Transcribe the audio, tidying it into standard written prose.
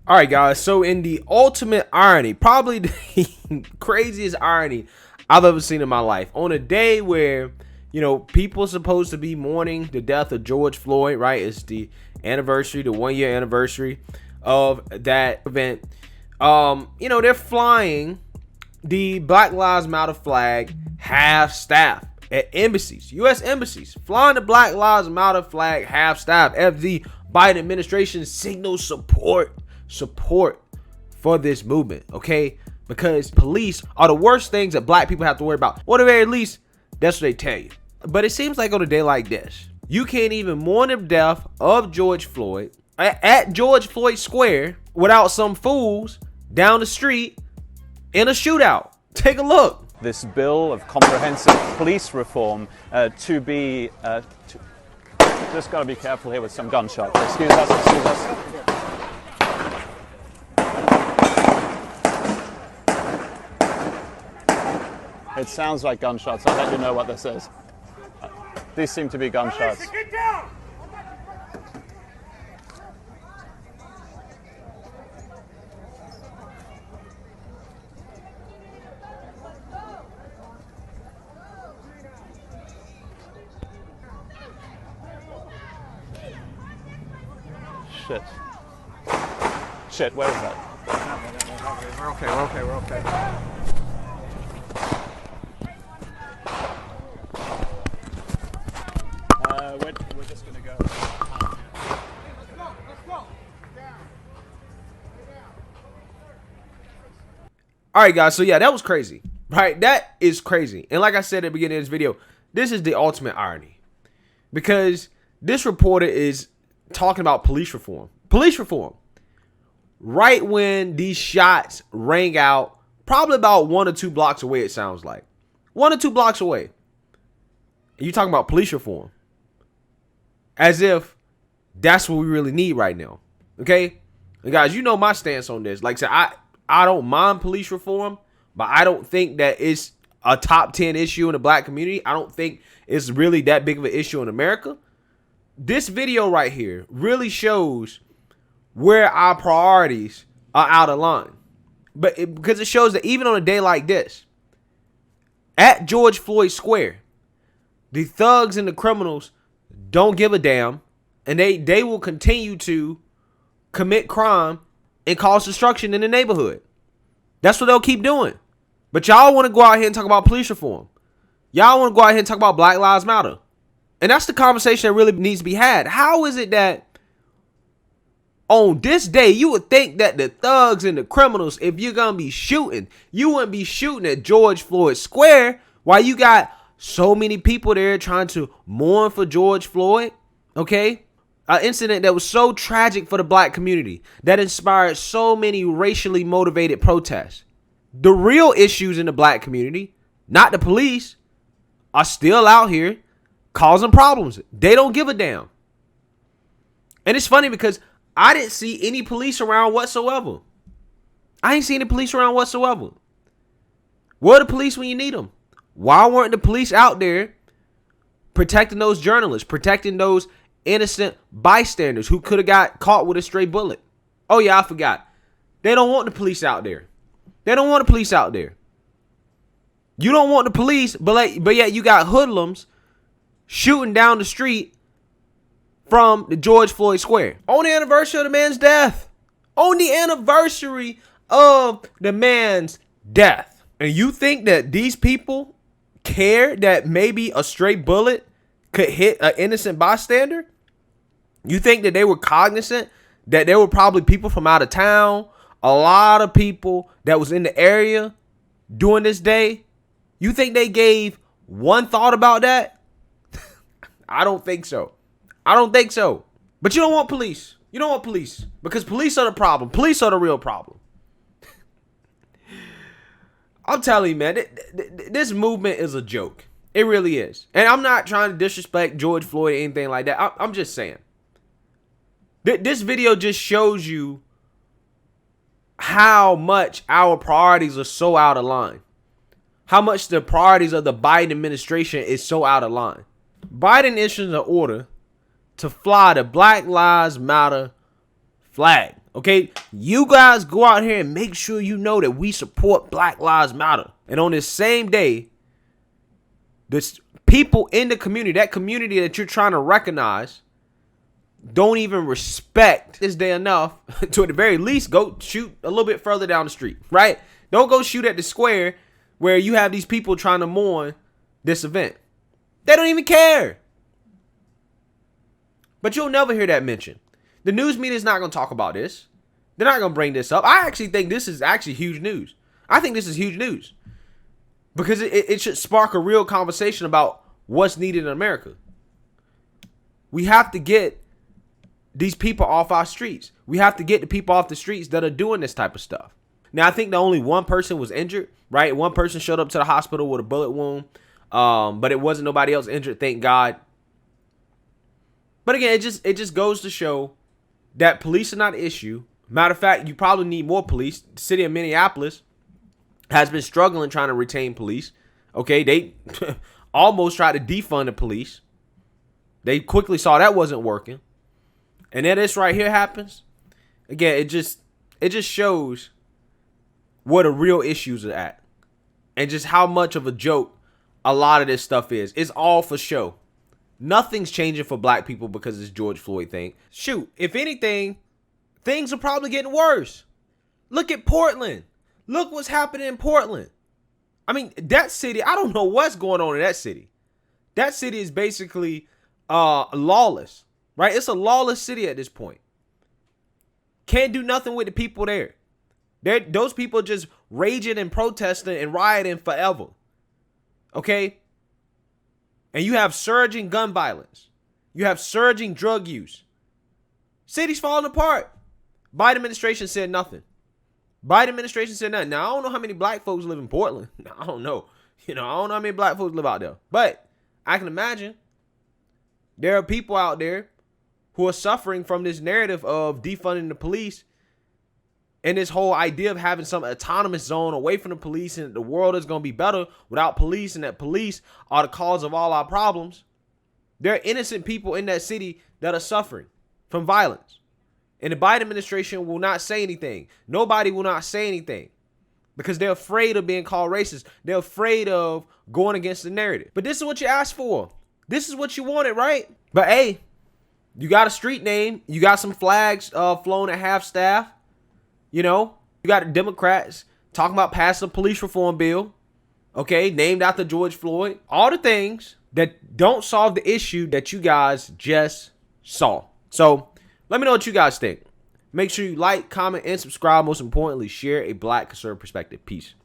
All right, guys. So in the ultimate irony, probably the craziest irony I've ever seen in my life, on a day where, you know, people are supposed to be mourning the death of George Floyd, right? It's the anniversary, the 1 year anniversary of that event. You know, they're flying the Black Lives Matter flag half staff at embassies, U.S. embassies, flying the Black Lives Matter flag half staff as the Biden administration signals support for this movement, okay? Because police are the worst things that black people have to worry about. Or at the very least, that's what they tell you. But it seems like on a day like this, you can't even mourn the death of George Floyd at George Floyd Square without some fools down the street in a shootout. Take a look. This bill of comprehensive police reform just got to be careful here with some gunshots. Excuse us. It sounds like gunshots. I'll let you know what this is. These seem to be gunshots. Get down! Shit, where is that? We're okay. We're just gonna go. Let's go. All right, guys. So yeah, that was crazy, right? That is crazy. And like I said at the beginning of this video, this is the ultimate irony, because this reporter is talking about police reform. Right when these shots rang out, probably about 1 or 2 blocks away, it sounds like. 1 or 2 blocks away. And you talking about police reform. As if that's what we really need right now. Okay? And guys, you know my stance on this. Like I said, I don't mind police reform, but I don't think that it's a top 10 issue in the black community. I don't think it's really that big of an issue in America. This video right here really shows where our priorities are out of line. Because it shows that even on a day like this, at George Floyd Square, the thugs and the criminals don't give a damn, and they will continue to commit crime and cause destruction in the neighborhood. That's what they'll keep doing. But y'all want to go out here and talk about police reform. Y'all want to go out here and talk about Black Lives Matter. And that's the conversation that really needs to be had. How is it that on this day, you would think that the thugs and the criminals, if you're going to be shooting, you wouldn't be shooting at George Floyd Square while you got so many people there trying to mourn for George Floyd, okay? An incident that was so tragic for the black community, that inspired so many racially motivated protests. The real issues in the black community, not the police, are still out here causing problems. They don't give a damn. And it's funny because I didn't see any police around whatsoever. I ain't seen the police around whatsoever. Where are the police when you need them? Why weren't the police out there protecting those journalists, protecting those innocent bystanders who could have got caught with a stray bullet? Oh yeah, I forgot. They don't want the police out there. They don't want the police out there. You don't want the police, but yet you got hoodlums shooting down the street from the George Floyd Square on the anniversary of the man's death. On the anniversary of the man's death. And you think that these people care that maybe a stray bullet could hit an innocent bystander? You think that they were cognizant that there were probably people from out of town, a lot of people that was in the area during this day? You think they gave one thought about that? I don't think so. I don't think so. But you don't want police. You don't want police. Because police are the problem. Police are the real problem. I'm telling you, man, this movement is a joke. It really is. And I'm not trying to disrespect George Floyd or anything like that. I'm just saying. This video just shows you how much our priorities are so out of line. How much the priorities of the Biden administration is so out of line. Biden issues an order to fly the Black Lives Matter flag. Okay, you guys go out here and make sure you know that we support Black Lives Matter. And on this same day, this people in the community, that community that you're trying to recognize, don't even respect this day enough to at the very least go shoot a little bit further down the street, right? Don't go shoot at the square where you have these people trying to mourn this event. They don't even care. But you'll never hear that mentioned. The news media is not going to talk about this. They're not going to bring this up. I actually think this is actually huge news. I think this is huge news. Because it should spark a real conversation about what's needed in America. We have to get these people off our streets. We have to get the people off the streets that are doing this type of stuff. Now, I think that only one person was injured, right? One person showed up to the hospital with a bullet wound. But it wasn't nobody else injured, thank God. But again, it just goes to show that police are not an issue. Matter of fact, you probably need more police. The city of Minneapolis has been struggling trying to retain police. Okay, they almost tried to defund the police. They quickly saw that wasn't working. And then this right here happens. Again, it just shows where the real issues are at. And just how much of a joke a lot of this stuff is. It's all for show. Nothing's changing for black people because it's George Floyd thing. Shoot, if anything, things are probably getting worse. Look at Portland. Look what's happening in Portland. I mean, that city, I don't know what's going on in that city. That city is basically lawless, right? It's a lawless city at this point. Can't do nothing with the people there. Those people just raging and protesting and rioting forever. Okay? And you have surging gun violence. You have surging drug use. City's falling apart. Biden administration said nothing. Biden administration said nothing. Now, I don't know how many black folks live in Portland. I don't know. I don't know how many black folks live out there. But I can imagine there are people out there who are suffering from this narrative of defunding the police and this whole idea of having some autonomous zone away from the police and the world is going to be better without police and that police are the cause of all our problems. There are innocent people in that city that are suffering from violence. And the Biden administration will not say anything. Nobody will not say anything because they're afraid of being called racist. They're afraid of going against the narrative. But this is what you asked for. This is what you wanted, right? But hey, you got a street name. You got some flags flown at half staff. You got the Democrats talking about passing a police reform bill, okay, named after George Floyd. All the things that don't solve the issue that you guys just saw. So let me know what you guys think. Make sure you like, comment, and subscribe. Most importantly, share a black conservative perspective. Peace.